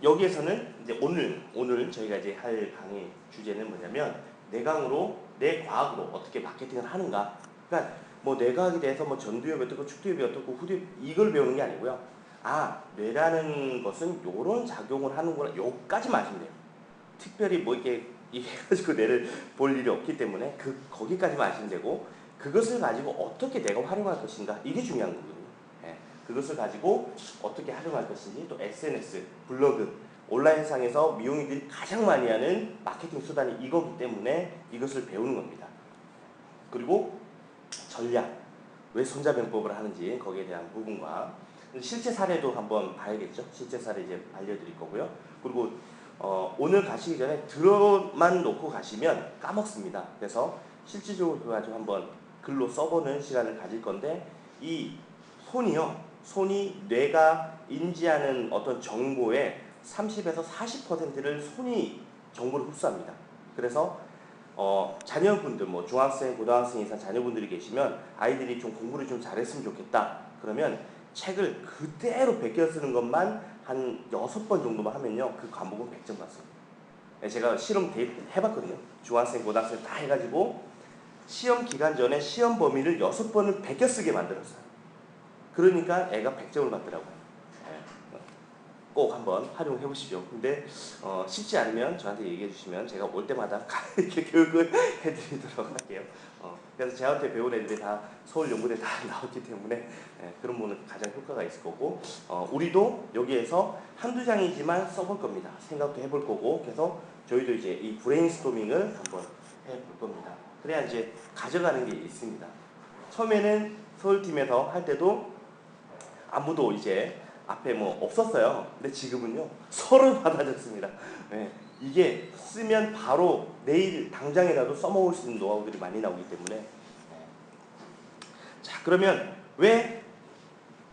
여기에서는 이제 오늘 저희가 이제 할 강의 주제는 뭐냐면 뇌강으로 뇌과학으로 어떻게 마케팅을 하는가. 그러니까 뭐 뇌과학에 대해서 뭐 전두엽이 어떻고 축두엽이 어떻고 후두엽 이걸 배우는 게 아니고요. 뇌라는 것은 요런 작용을 하는구나. 요까지만 아시면 돼요. 특별히 뭐 이렇게 해가지고 뇌를 볼 일이 없기 때문에 거기까지만 아시면 되고, 그것을 가지고 어떻게 내가 활용할 것인가 이게 중요한 거거든요. 예, 그것을 가지고 어떻게 활용할 것인지, 또 SNS, 블로그, 온라인상에서 미용인들이 가장 많이 하는 마케팅 수단이 이거기 때문에 이것을 배우는 겁니다. 그리고 전략, 왜 손자병법을 하는지 거기에 대한 부분과 실제 사례도 한번 봐야겠죠. 실제 사례 이제 알려드릴 거고요. 그리고 오늘 가시기 전에 들어만 놓고 가시면 까먹습니다. 그래서 실질적으로 그거 가지고 한번 글로 써보는 시간을 가질 건데, 이 손이 뇌가 인지하는 어떤 정보의 30에서 40%를 손이 정보를 흡수합니다. 그래서 자녀분들, 뭐 중학생, 고등학생 이상 자녀분들이 계시면 아이들이 좀 공부를 좀 잘했으면 좋겠다. 그러면 책을 그대로 베껴 쓰는 것만 한 6번 정도만 하면요, 그 과목은 100점 받습니다. 제가 실험 해봤거든요. 중학생, 고등학생 다 해가지고 시험 기간 전에 시험 범위를 6번을 베껴 쓰게 만들었어요. 그러니까 애가 100점을 받더라고요. 꼭 한번 활용해 보십시오. 근데 쉽지 않으면 저한테 얘기해 주시면 제가 올 때마다 이렇게 교육을 해드리도록 할게요. 그래서 저한테 배운 애들이 다 서울연구대 다 나왔기 때문에 그런 부분은 가장 효과가 있을 거고, 우리도 여기에서 한두 장이지만 써볼 겁니다. 생각도 해볼 거고, 그래서 저희도 이제 이 브레인스토밍을 한번 해볼 겁니다. 그래야 이제 가져가는 게 있습니다. 처음에는 서울팀에서 할 때도 아무도 이제 앞에 뭐 없었어요. 근데 지금은요, 서로 받아줬습니다. 네, 이게 쓰면 바로 내일 당장이라도 써먹을 수 있는 노하우들이 많이 나오기 때문에. 자, 그러면 왜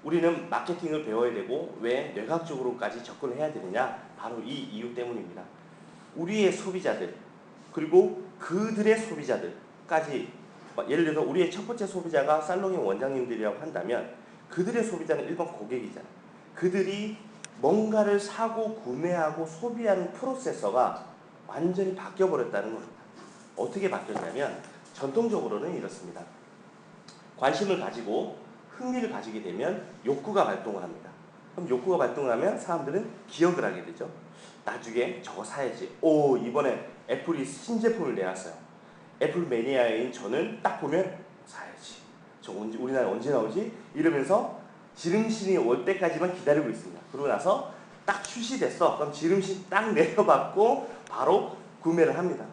우리는 마케팅을 배워야 되고 왜 뇌과학적으로까지 접근을 해야 되느냐? 바로 이 이유 때문입니다. 우리의 소비자들, 그리고 그들의 소비자들까지, 예를 들어서 우리의 첫 번째 소비자가 살롱의 원장님들이라고 한다면 그들의 소비자는 일반 고객이잖아요. 그들이 뭔가를 사고 구매하고 소비하는 프로세서가 완전히 바뀌어버렸다는 겁니다. 어떻게 바뀌었냐면 전통적으로는 이렇습니다. 관심을 가지고 흥미를 가지게 되면 욕구가 발동을 합니다. 그럼 욕구가 발동을 하면 사람들은 기억을 하게 되죠. 나중에 저거 사야지. 이번에 애플이 신제품을 내놨어요. 애플 매니아인 저는 딱 보면 사야지. 우리나라에 언제 나오지? 이러면서 지름신이 올 때까지만 기다리고 있습니다. 그러고 나서 딱 출시됐어. 그럼 지름신 딱 내려받고 바로 구매를 합니다.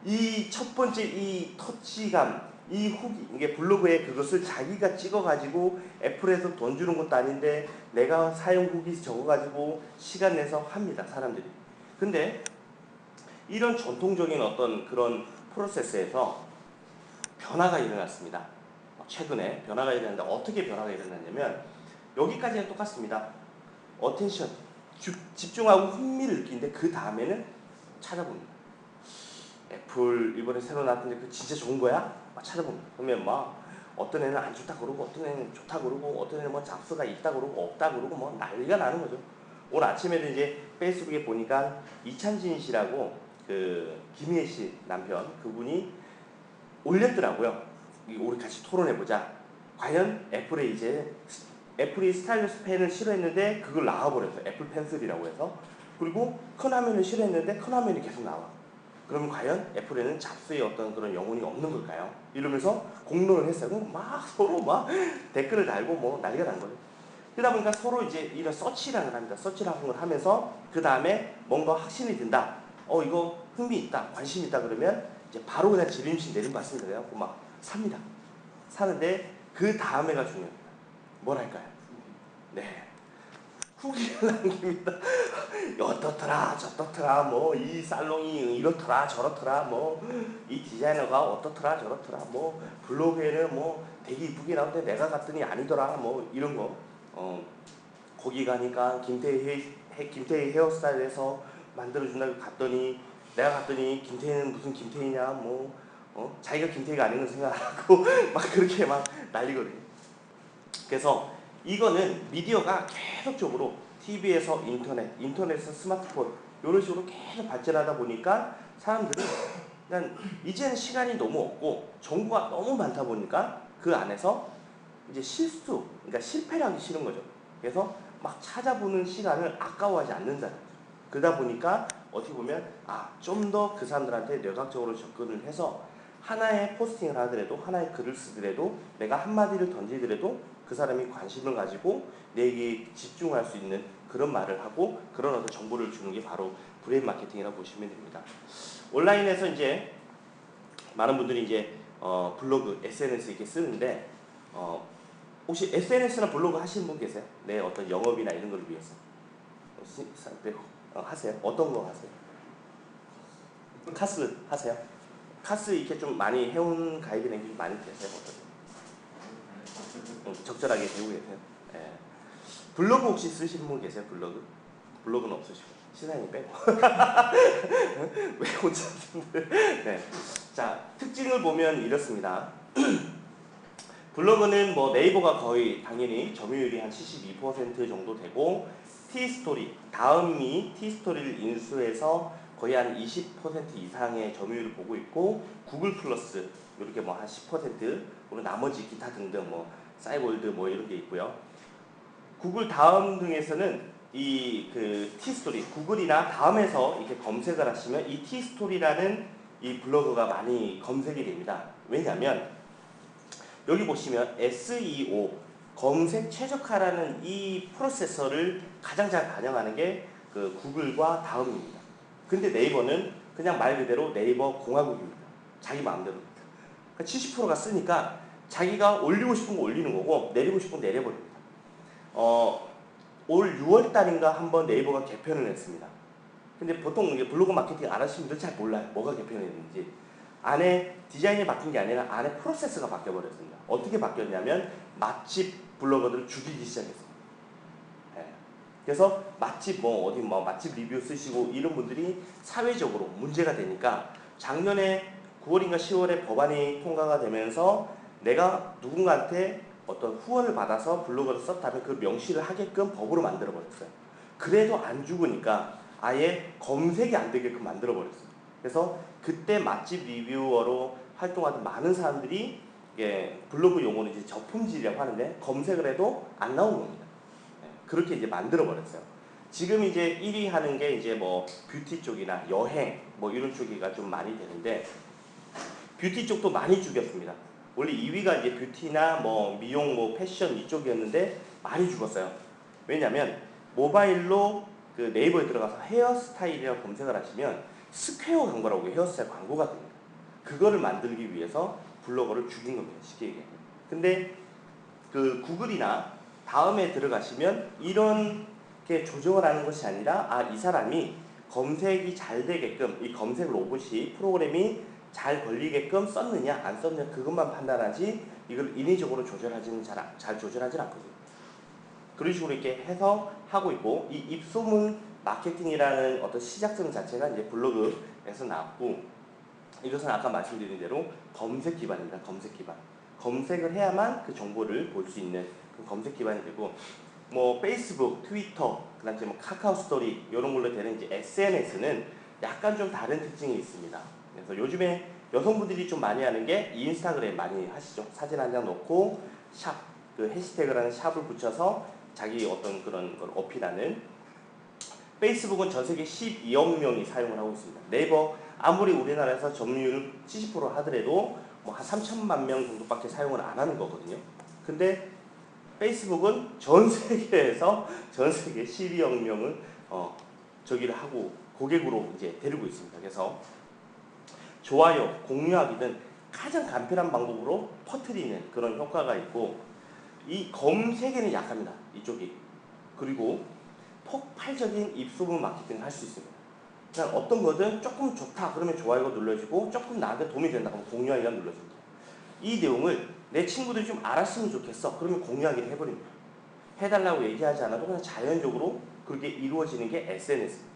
이 첫 번째 이 터치감, 이 후기, 이게 블로그에 그것을 자기가 찍어가지고 애플에서 돈 주는 것도 아닌데 내가 사용 후기 적어가지고 시간 내서 합니다, 사람들이. 근데 이런 전통적인 어떤 그런 프로세스에서 변화가 일어났습니다. 최근에 변화가 일어났는데 어떻게 변화가 일어났냐면 여기까지는 똑같습니다. 어텐션, 집중하고 흥미를 느끼는데 그 다음에는 찾아봅니다. 애플 이번에 새로 나왔는데 그 진짜 좋은 거야? 막 찾아봅니다. 그러면 막 어떤 애는 안 좋다 그러고 어떤 애는 좋다 그러고 어떤 애는 뭐 잡스가 있다 그러고 없다 그러고 뭐 난리가 나는 거죠. 오늘 아침에도 이제 페이스북에 보니까 이찬진 씨라고 그 김희애 씨 남편 그분이 올렸더라고요. 우리 같이 토론해보자. 과연 애플이 스타일러스 펜을 싫어했는데 그걸 나와버렸어요. 애플 펜슬이라고 해서. 그리고 큰 화면을 싫어했는데 큰 화면이 계속 나와. 그러면 과연 애플에는 잡스의 어떤 그런 영혼이 없는 걸까요? 이러면서 공론을 했어요. 막 서로 막 댓글을 달고 뭐 난리가 난 거예요. 그러다 보니까 서로 이제 이런 서치라는 걸 합니다. 서치라는 걸 하면서 그 다음에 뭔가 확신이 든다. 이거 흥미 있다. 관심 있다. 그러면 이제 바로 그냥 지름신 내림받습니다. 그래갖고 막 삽니다. 사는데 그 다음에가 중요합니다. 뭘 할까요? 네. 후기를 남깁니다. 어떻더라 저떻더라 뭐 이 살롱이 이렇더라 저렇더라 뭐 이 디자이너가 어떻더라 저렇더라 뭐 블로그에는 뭐 되게 이쁘게 나오는데 내가 갔더니 아니더라 뭐 이런 거. 거기 가니까 김태희 헤어스타일에서 만들어준다고 갔더니 내가 갔더니 김태희는 무슨 김태희냐 뭐 자기가 김태희가 아닌 걸 생각하고 막 그렇게 막 난리거든요. 그래서 이거는 미디어가 계속적으로 TV에서 인터넷에서 스마트폰 이런 식으로 계속 발전하다 보니까 사람들은 그냥 이제는 시간이 너무 없고 정보가 너무 많다 보니까 그 안에서 이제 그러니까 실패를 하기 싫은 거죠. 그래서 막 찾아보는 시간을 아까워하지 않는다는 거죠. 그러다 보니까 어떻게 보면 좀 더 그 사람들한테 뇌각적으로 접근을 해서 하나의 포스팅을 하더라도 하나의 글을 쓰더라도 내가 한마디를 던지더라도 그 사람이 관심을 가지고 내게 집중할 수 있는 그런 말을 하고 그런 어떤 정보를 주는 게 바로 브레인 마케팅이라고 보시면 됩니다. 온라인에서 이제 많은 분들이 이제 블로그, SNS 이렇게 쓰는데 혹시 SNS나 블로그 하시는 분 계세요? 내 어떤 영업이나 이런 걸 위해서 하세요? 어떤 거 하세요? 카스 하세요? 카스 이렇게 좀 많이 해온 가입이 좀 많이 되세요? 적절하게 되고 계세요? 네. 블로그 혹시 쓰시는 분 계세요? 블로그는 없으시고 신사님 빼고 왜 혼자 네. 자, 특징을 보면 이렇습니다. 블로그는 뭐 네이버가 거의 당연히 점유율이 한 72% 정도 되고 티스토리, 다음이 티스토리를 인수해서 거의 한 20% 이상의 점유율을 보고 있고 구글 플러스 이렇게 뭐 한 10% 그리고 나머지 기타 등등 뭐 사이월드 뭐 이런 게 있고요. 구글 다음 등에서는 이 그 티스토리, 구글이나 다음에서 이렇게 검색을 하시면 이 티스토리라는 이 블로그가 많이 검색이 됩니다. 왜냐하면 여기 보시면 SEO, 검색 최적화라는 이 프로세서를 가장 잘 반영하는 게 그 구글과 다음입니다. 근데 네이버는 그냥 말 그대로 네이버 공화국입니다. 자기 마음대로입니다. 그러니까 70%가 쓰니까 자기가 올리고 싶은 거 올리는 거고 내리고 싶은 거 내려버립니다. 올 6월 달인가 한번 네이버가 개편을 했습니다. 근데 보통 이게 블로그 마케팅 안 하시는 분들 잘 몰라요. 뭐가 개편했는지. 안에 디자인이 바뀐 게 아니라 안에 프로세스가 바뀌어버렸습니다. 어떻게 바뀌었냐면 맛집 블로거들을 죽이기 시작했습니다. 그래서 맛집 어디 맛집 리뷰 쓰시고 이런 분들이 사회적으로 문제가 되니까 작년에 9월인가 10월에 법안이 통과가 되면서 내가 누군가한테 어떤 후원을 받아서 블로그를 썼다면 그 명시를 하게끔 법으로 만들어 버렸어요. 그래도 안 죽으니까 아예 검색이 안 되게끔 만들어 버렸어요. 그래서 그때 맛집 리뷰어로 활동하던 많은 사람들이 블로그 용어로 이제 저품질이라고 하는데 검색을 해도 안 나오는 겁니다. 그렇게 이제 만들어 버렸어요. 지금 이제 1위 하는 게 이제 뭐 뷰티 쪽이나 여행 뭐 이런 쪽이가 좀 많이 되는데 뷰티 쪽도 많이 죽였습니다. 원래 2위가 이제 뷰티나 뭐 미용 뭐 패션 이쪽이었는데 많이 죽었어요. 왜냐면 모바일로 그 네이버에 들어가서 헤어스타일이라고 검색을 하시면 스퀘어 광고라고 헤어스타일 광고가 됩니다. 그거를 만들기 위해서 블로거를 죽인 겁니다. 쉽게 얘기하면. 근데 그 구글이나 다음에 들어가시면 이런 게 조정을 하는 것이 아니라 이 사람이 검색이 잘 되게끔 이 검색 로봇이 프로그램이 잘 걸리게끔 썼느냐 안 썼느냐 그것만 판단하지 이걸 인위적으로 조절하지는 잘 조절하지 않거든요. 그런 식으로 이렇게 해서 하고 있고 이 입소문 마케팅이라는 어떤 시작점 자체가 이제 블로그에서 나왔고 이것은 아까 말씀드린 대로 검색 기반입니다. 검색 기반. 검색을 해야만 그 정보를 볼 수 있는 그 검색 기반이 되고 뭐 페이스북, 트위터, 그다음에 뭐 카카오 스토리 이런 걸로 되는 이제 SNS는 약간 좀 다른 특징이 있습니다. 그래서 요즘에 여성분들이 좀 많이 하는 게 인스타그램 많이 하시죠. 사진 한 장 넣고 샵, 그 해시태그라는 샵을 붙여서 자기 어떤 그런 걸 어필하는. 페이스북은 전 세계 12억 명이 사용을 하고 있습니다. 네이버 아무리 우리나라에서 점유율 70% 하더라도 뭐 한 3천만 명 정도밖에 사용을 안 하는 거거든요. 근데 페이스북은 전 세계에서 전 세계 12억 명을 저기를 하고 고객으로 이제 데리고 있습니다. 그래서 좋아요, 공유하기 등 가장 간편한 방법으로 퍼뜨리는 그런 효과가 있고 이 검색에는 약합니다. 이쪽이. 그리고 폭발적인 입소문 마케팅을 할 수 있습니다. 그냥 어떤 거든 조금 좋다 그러면 좋아요가 눌러지고 조금 나한테 도움이 된다 그러면 공유하기가 눌러집니다. 이 내용을 내 친구들이 좀 알았으면 좋겠어 그러면 공유하기를 해버립니다. 해달라고 얘기하지 않아도 그냥 자연적으로 그렇게 이루어지는 게 SNS입니다.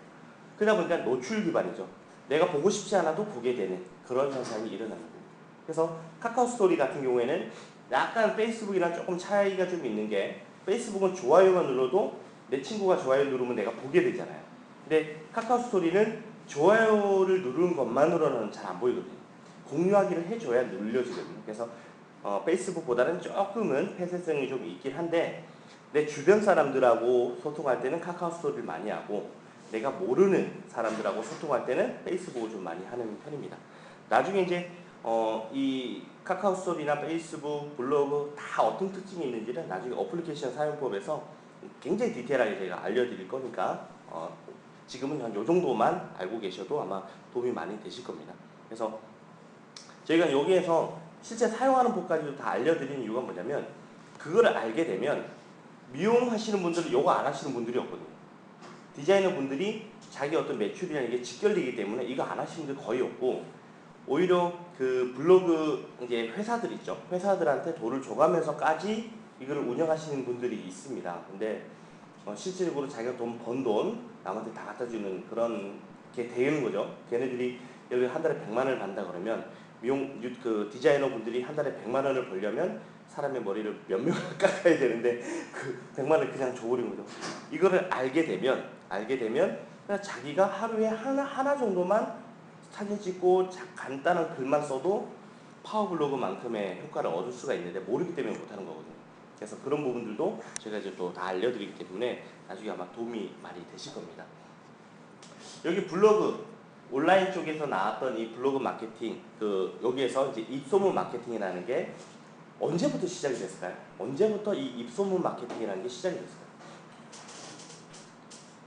그러다 보니까 노출 기반이죠. 내가 보고 싶지 않아도 보게 되는 그런 현상이 일어나는 겁니다. 그래서 카카오 스토리 같은 경우에는 약간 페이스북이랑 조금 차이가 좀 있는 게 페이스북은 좋아요만 눌러도 내 친구가 좋아요 누르면 내가 보게 되잖아요. 근데 카카오 스토리는 좋아요를 누르는 것만으로는 잘 안 보이거든요. 공유하기를 해줘야 눌려지거든요. 그래서 페이스북보다는 조금은 폐쇄성이 좀 있긴 한데 내 주변 사람들하고 소통할 때는 카카오 스토리를 많이 하고 내가 모르는 사람들하고 소통할 때는 페이스북을 좀 많이 하는 편입니다. 나중에 이제 이 카카오 스토리나 페이스북, 블로그 다 어떤 특징이 있는지는 나중에 어플리케이션 사용법에서 굉장히 디테일하게 제가 알려드릴 거니까 지금은 한 요 정도만 알고 계셔도 아마 도움이 많이 되실 겁니다. 그래서 저희가 여기에서 실제 사용하는 법까지도 다 알려드리는 이유가 뭐냐면 그걸 알게 되면 미용하시는 분들은 이거 안 하시는 분들이 없거든요. 디자이너 분들이 자기 어떤 매출이나 이게 직결되기 때문에 이거 안 하시는 분들 거의 없고 오히려 그 블로그 이제 회사들 있죠. 회사들한테 돈을 줘가면서까지 이거를 운영하시는 분들이 있습니다. 근데 실질적으로 자기가 번 돈 남한테 다 갖다 주는 그런 게 되는 거죠. 걔네들이 예를 들어 한 달에 100만 원을 받는다 그러면 그 디자이너 분들이 한 달에 100만 원을 벌려면 사람의 머리를 몇 명을 깎아야 되는데 그 100만 원을 그냥 줘버린 거죠. 이거를 알게 되면 그냥 자기가 하루에 하나 정도만 사진 찍고 간단한 글만 써도 파워블로그만큼의 효과를 얻을 수가 있는데 모르기 때문에 못하는 거거든요. 그래서 그런 부분들도 제가 이제 또 다 알려드리기 때문에 나중에 아마 도움이 많이 되실 겁니다. 여기 블로그 온라인 쪽에서 나왔던 이 블로그 마케팅 여기에서 이제 입소문 마케팅이라는 게 언제부터 시작이 됐을까요? 언제부터 이 입소문 마케팅이라는 게 시작이 됐을까요?